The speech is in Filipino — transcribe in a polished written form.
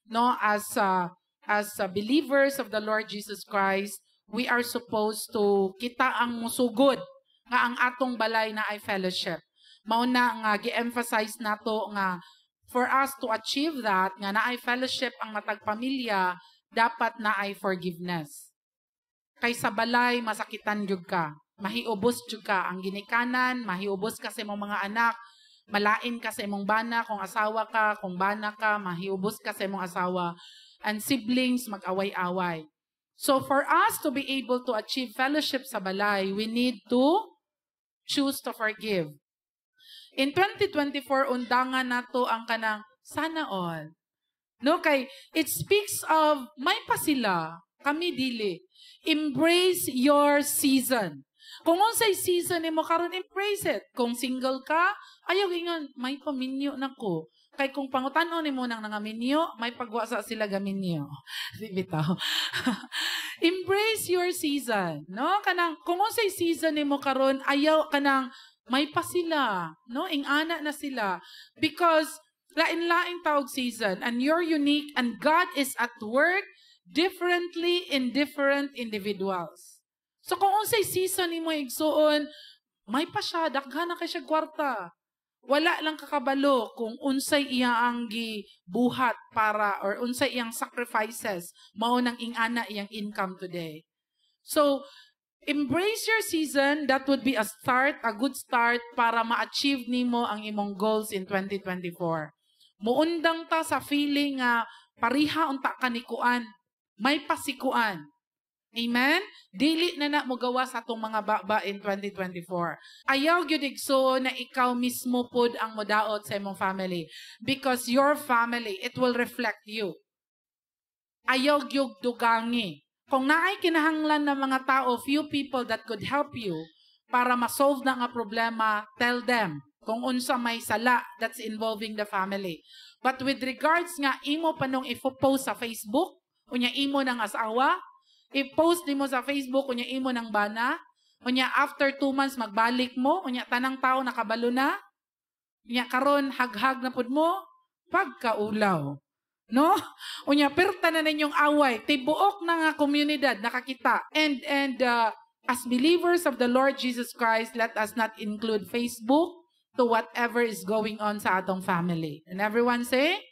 no, as believers of the Lord Jesus Christ, we are supposed to kita ang musugod nga ang atong balay na ay fellowship. Mao na nga gi-emphasize nato nga for us to achieve that nga naay fellowship ang matag pamilya, dapat naay forgiveness. Kay sa balay masakitan jud ka, mahiubos jud ka ang ginikanan, mahiubos ka sa imong mga anak, malain ka sa imong bana kung asawa ka, kung bana ka, mahiubos ka sa imong asawa, and siblings mag-away-away. So for us to be able to achieve fellowship sa balay, we need to choose to forgive. In 2024, undangan nato ang kanang sana all. No, kay it speaks of may pa sila, kami dili. Embrace your season. Kung unsay season nimo karon, embrace it. Kung single ka, ayaw ingon may paminyo nako. Kay kung pangutan-on nimo nang nangaminyo, may pagwasa sila gaminyo. Di bitaw. Embrace your season, no? Kanang kung unsay season nimo karon, ayaw kanang may pa sila, no? Ingana na sila because lain-lain taog season and you're unique and God is at work differently in different individuals. So kung unsay season nimo igsuon, may pa siya, daghan na kay siya kwarta. Wala lang kakabalo kung unsay iyang gibuhat para or unsay iyang sacrifices mao nang ingana iyang income today. So embrace your season. That would be a start, a good start para ma-achieve nimo ang imong goals in 2024. Muundang ta sa feeling nga pariha unta kanikuan, may pasikuan. Amen? Dili na mo gawa sa atong mga baba in 2024. Ayaw gyud igso na ikaw mismo pod ang modaot sa imong family because your family, it will reflect you. Ayaw gyud dugangi. Kung naay kinahanglan ng mga tao, few people that could help you para ma-solve na nga problema, tell them kung unsa may sala that's involving the family. But with regards nga imo panong i-post sa Facebook, unya imo ng asawa, i-post nimo sa Facebook, unya imo ng bana, unya after 2 months magbalik mo, unya tanang tao nakabalo na, unya karon haghag na pud mo, pagkaulaw. No? Unya perta na ninyong away, tibuok na nga komunidad nakakita. And as believers of the Lord Jesus Christ, let us not include Facebook to whatever is going on sa atong family. And everyone say,